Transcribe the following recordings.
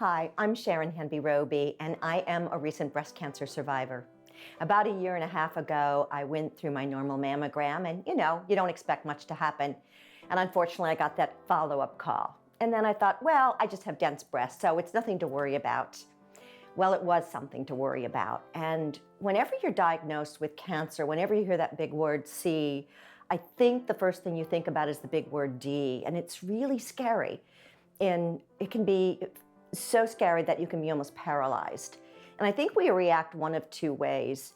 Hi, I'm Sharon Robie, and I am a recent breast cancer survivor. About a year and a half ago, I went through my normal mammogram, and you don't expect much to happen. And unfortunately, I got that follow-up call. And then I thought, well, I just have dense breasts, so it's nothing to worry about. Well, it was something to worry about. And whenever you're diagnosed with cancer, whenever you hear that big word C, I think the first thing you think about is the big word D, and it's really scary. And it can be so scary that you can be almost paralyzed. And I think we react one of two ways.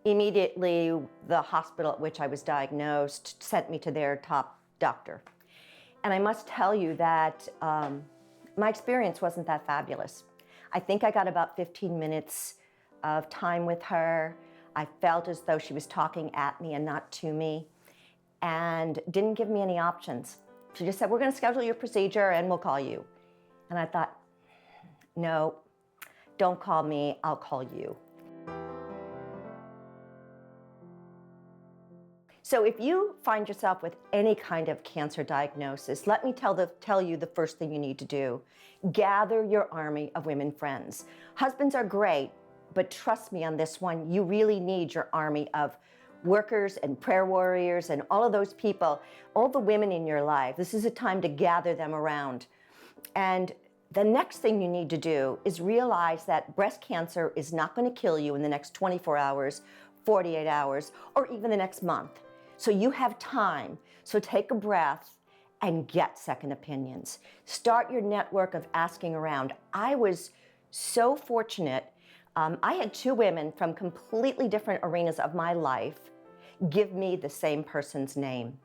Immediately, the hospital at which I was diagnosed sent me to their top doctor. And I must tell you that my experience wasn't that fabulous. I think I got about 15 minutes of time with her. I felt as though she was talking at me and not to me, and didn't give me any options. She just said, we're going to schedule your procedure and we'll call you. And I thought, no, don't call me, I'll call you. So if you find yourself with any kind of cancer diagnosis, let me tell you the first thing you need to do. Gather your army of women friends. Husbands are great, but trust me on this one, you really need your army of workers and prayer warriors and all of those people, all the women in your life. This is a time to gather them around. And the next thing you need to do is realize that breast cancer is not going to kill you in the next 24 hours, 48 hours, or even the next month. So you have time. So take a breath and get second opinions. Start your network of asking around. I was so fortunate. I had two women from completely different arenas of my life give me the same person's name.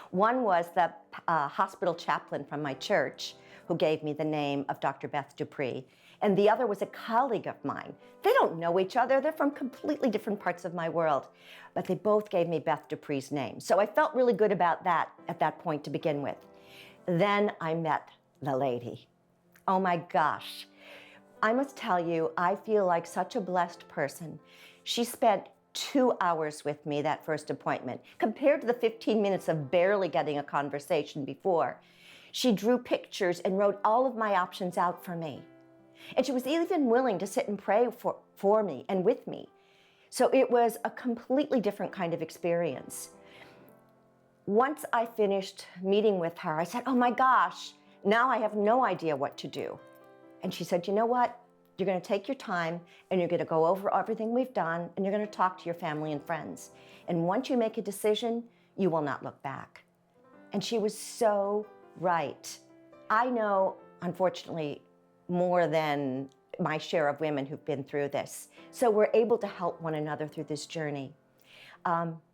One was the hospital chaplain from my church who gave me the name of Dr. Beth Dupree, and the other was a colleague of mine. They don't know each other. They're from completely different parts of my world, but they both gave me Beth Dupree's name. So I felt really good about that at that point to begin with. Then I met the lady. Oh my gosh. I must tell you, I feel like such a blessed person. She spent 2 hours with me that first appointment, compared to the 15 minutes of barely getting a conversation before. She drew pictures and wrote all of my options out for me. And she was even willing to sit and pray for me and with me. So it was a completely different kind of experience. Once I finished meeting with her, I said, oh my gosh, now I have no idea what to do. And she said, you know what? You're going to take your time and you're going to go over everything we've done and you're going to talk to your family and friends. And once you make a decision, you will not look back. And she was so right. I know, unfortunately, more than my share of women who've been through this. So we're able to help one another through this journey.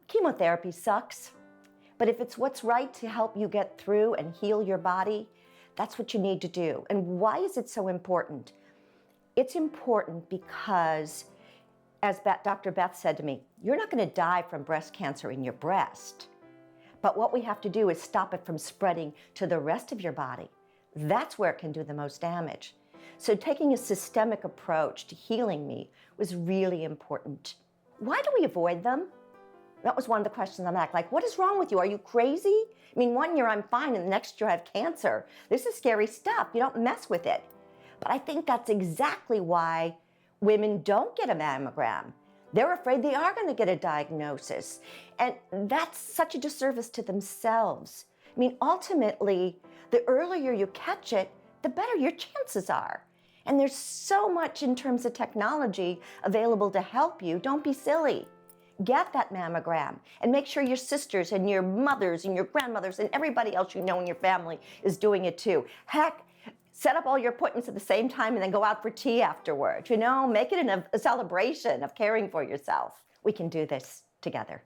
Chemotherapy sucks, but if it's what's right to help you get through and heal your body, that's what you need to do. And why is it so important? It's important because, as Dr. Beth said to me, you're not going to die from breast cancer in your breast. But what we have to do is stop it from spreading to the rest of your body. That's where it can do the most damage. So taking a systemic approach to healing me was really important. Why do we avoid them? That was one of the questions I'm asked. Like, what is wrong with you? Are you crazy? I mean, one year I'm fine and the next year I have cancer. This is scary stuff. You don't mess with it. But I think that's exactly why women don't get a mammogram. They're afraid they are going to get a diagnosis. And that's such a disservice to themselves. I mean, ultimately, the earlier you catch it, the better your chances are. And there's so much in terms of technology available to help you. Don't be silly. Get that mammogram and make sure your sisters and your mothers and your grandmothers and everybody else you know in your family is doing it too. Heck, set up all your appointments at the same time and then go out for tea afterwards. Make it a celebration of caring for yourself. We can do this together.